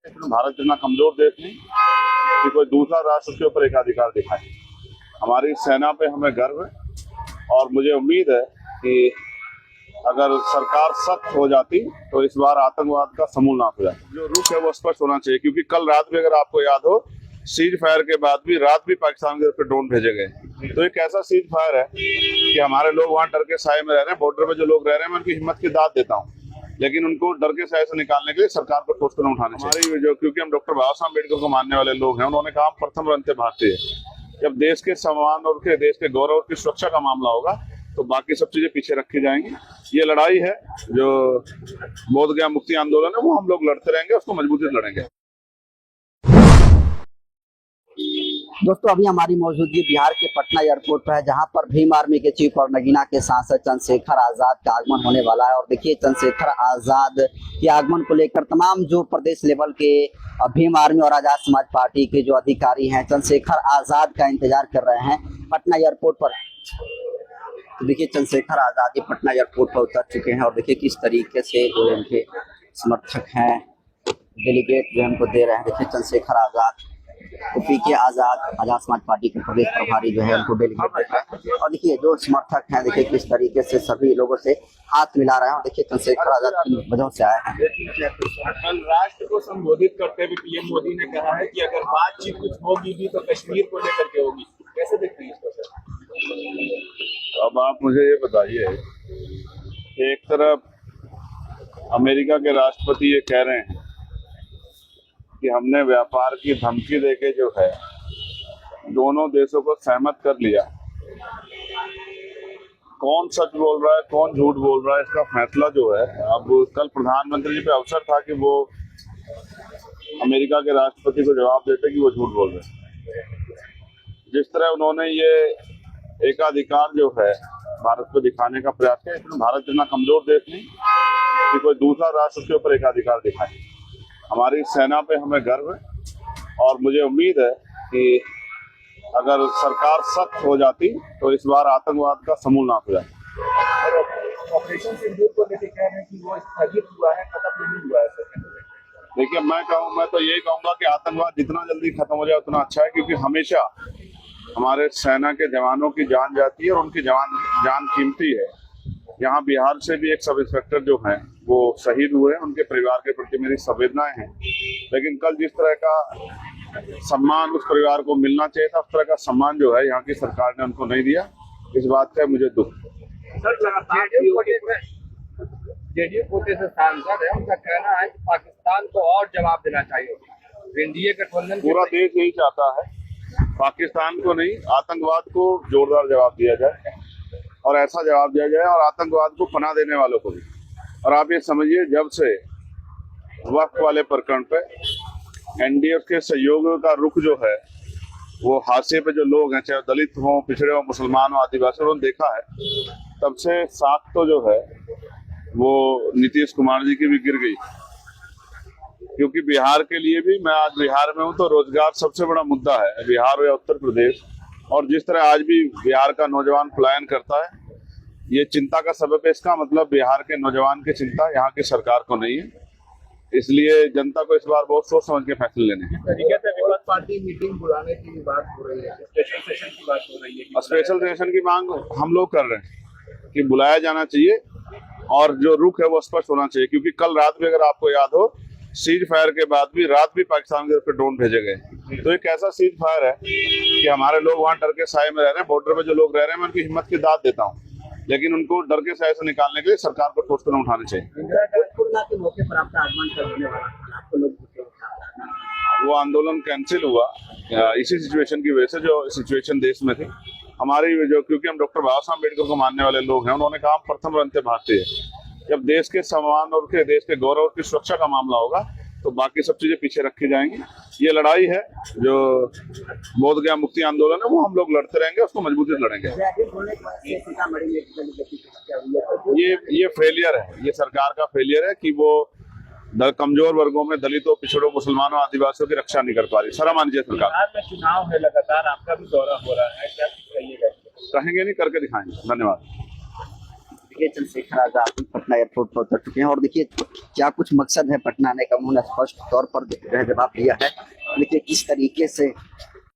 भारत इतना कमजोर देश नहीं कि कोई दूसरा राष्ट्र उसके ऊपर एकाधिकार दिखाए। हमारी सेना पे हमें गर्व है और मुझे उम्मीद है कि अगर सरकार सख्त हो जाती तो इस बार आतंकवाद का समूल नाश हो जाता। जो रुख है वो स्पष्ट होना चाहिए, क्योंकि कल रात भी अगर आपको याद हो, सीज फायर के बाद भी रात भी पाकिस्तान की तरफ से ड्रोन भेजे गए। तो एक ऐसा सीज फायर है कि हमारे लोग वहाँ डर के साए में रह रहे हैं। बॉर्डर पे जो लोग रह रहे हैं मैं उनकी हिम्मत की दाद देता हूँ, लेकिन उनको डर के साए से निकालने के लिए सरकार को ठोस कदम उठाने चाहिए। हमारी जो, क्योंकि हम डॉक्टर बाबा साहब अम्बेडकर को मानने वाले लोग हैं, उन्होंने कहा प्रथम रंते भारतीय। जब देश के सम्मान और देश के गौरव की सुरक्षा का मामला होगा तो बाकी सब चीजें पीछे रखी जाएंगी। ये लड़ाई है जो बोध गया मुक्ति आंदोलन है, वो हम लोग लड़ते रहेंगे, उसको मजबूती से लड़ेंगे। दोस्तों, अभी हमारी मौजूदगी बिहार के पटना एयरपोर्ट पर है, जहां पर भीम आर्मी के चीफ और नगीना के सांसद चंद्रशेखर आजाद का आगमन होने वाला है। और देखिए, चंद्रशेखर आजाद के आगमन को लेकर तमाम जो प्रदेश लेवल के भीम आर्मी और आजाद समाज पार्टी के जो अधिकारी हैं, चंद्रशेखर आजाद का इंतजार कर रहे हैं पटना एयरपोर्ट पर। तो देखिए, चंद्रशेखर आजाद ये पटना एयरपोर्ट पर उतर चुके हैं और देखिए किस तरीके से जो उनके समर्थक हैं, डेलीगेट जो उनको दे रहे हैं। देखिए, चंद्रशेखर आजाद पीके आजाद समाज पार्टी के प्रदेश प्रभारी जो है उनको डेलीगेट दे रहे हैं। और देखिए जो समर्थक हैं, देखिए किस तरीके से सभी लोगों से हाथ मिला रहे हैं। और देखिए, चंद्रशेखर आजाद किन वजहों से आए हैं। कल राष्ट्र को संबोधित करते हुए पीएम मोदी ने कहा है कि अगर बातचीत कुछ होगी भी तो कश्मीर को लेकर के होगी। कैसे देखते हैं इसको सर? अब आप मुझे ये बताइए, एक तरफ अमेरिका के राष्ट्रपति ये कह रहे हैं कि हमने व्यापार की धमकी देके जो है दोनों देशों को सहमत कर लिया। कौन सच बोल रहा है, कौन झूठ बोल रहा है, इसका फैसला जो है, अब कल प्रधानमंत्री जी पे अवसर था कि वो अमेरिका के राष्ट्रपति को जवाब देते कि वो झूठ बोल रहे हैं। जिस तरह उन्होंने ये एकाधिकार जो है भारत को दिखाने का प्रयास किया, इसमें भारत इतना कमजोर देश नहीं कि कोई दूसरा राष्ट्र उसके ऊपर एकाधिकार दिखाए। हमारी सेना पे हमें गर्व है और मुझे उम्मीद है कि अगर सरकार सख्त हो जाती तो इस बार आतंकवाद का समूल नाश हो जाता। ऑपरेशन सिंदूर को लेकर कह रहे हैं कि वो स्थगित हुआ है, खत्म नहीं हुआ है। देखिए, मैं तो यही कहूंगा कि आतंकवाद जितना जल्दी खत्म हो जाए उतना अच्छा है, क्योंकि हमेशा हमारे सेना के जवानों की जान जाती है और उनकी जान कीमती है। यहाँ बिहार से भी एक सब इंस्पेक्टर जो हैं वो शहीद हुए हैं, उनके परिवार के प्रति मेरी संवेदनाएं हैं। लेकिन कल जिस तरह का सम्मान उस परिवार को मिलना चाहिए था, उस तरह का सम्मान जो है यहाँ की सरकार ने उनको नहीं दिया। इस बात का मुझे दुख। जेडीयू कोटे से सांसद है, उनका कहना है कि पाकिस्तान को और जवाब देना चाहिए। एनडीए गठबंधन पूरा देश यही चाहता है, पाकिस्तान को नहीं, आतंकवाद को जोरदार जवाब दिया जाए और ऐसा जवाब दिया जाए, और आतंकवाद को पनाह देने वालों को भी। और आप ये समझिए, जब से वक्फ वाले प्रकरण पे एनडीए के सहयोगियों का रुख जो है वो हाशिए पे जो लोग हैं, चाहे दलित हों, पिछड़े हों, मुसलमान हों, आदिवासी, उन्होंने देखा है, तब से साख तो जो है वो नीतीश कुमार जी की भी गिर गई। क्योंकि बिहार के लिए भी, मैं आज बिहार में हूँ तो रोजगार सबसे बड़ा मुद्दा है, बिहार या उत्तर प्रदेश। और जिस तरह आज भी बिहार का नौजवान पलायन करता है, ये चिंता का सबब है। इसका मतलब बिहार के नौजवान की चिंता यहाँ की सरकार को नहीं है। इसलिए जनता को इस बार बहुत सोच समझ के फैसले लेने हैं। तरीके से विपक्ष पार्टी मीटिंग बुलाने की बात हो रही है, स्पेशल सेशन की बात हो रही है। स्पेशल सेशन की मांग हम लोग कर रहे हैं कि बुलाया जाना चाहिए और जो रुख है वो स्पष्ट होना चाहिए, क्योंकि कल रात भी अगर आपको याद हो, सीज फायर के बाद भी रात भी पाकिस्तान की तरफ से ड्रोन भेजे गए। तो एक ऐसा सीज फायर है कि हमारे लोग वहाँ डर के साए में रह रहे हैं। बॉर्डर पे जो लोग रह रहे हैं मैं उनकी हिम्मत की दाद देता हूँ, लेकिन उनको डर के साए से निकालने के लिए सरकार को ठोस कदम उठाने चाहिए। के मौके पर आपका आगमन करने वाला था, आपको लोग वो आंदोलन कैंसिल हुआ इसी सिचुएशन की वजह से, जो सिचुएशन देश में थी हमारी जो, क्योंकि हम डॉक्टर बाबा साहब अम्बेडकर को मानने वाले लोग हैं, उन्होंने कहा प्रथम रंते भारतीय। जब देश के सम्मान और देश के गौरव की सुरक्षा का मामला होगा तो बाकी सब चीजें पीछे रखी जाएंगी। ये लड़ाई है जो बोध गया मुक्ति आंदोलन है, वो हम लोग लड़ते रहेंगे, उसको मजबूती से लड़ेंगे। ये फेलियर है, ये सरकार का फेलियर है कि वो कमजोर वर्गों में, दलितों, पिछड़ों, मुसलमानों, आदिवासियों की रक्षा नहीं कर पा रही। शर्म आनी चाहिए सरकार में। चुनाव है लगातार, आपका भी दौरा हो रहा है, क्या कहिएगा? कहेंगे नहीं, करके दिखाएंगे। धन्यवाद। देखिए चंद्रशेखर आजाद भी पटना एयरपोर्ट पर उतर चुके हैं और देखिए क्या कुछ मकसद है पटना आने का, उन्होंने स्पष्ट तौर पर जो है जवाब दिया है। देखिए किस तरीके से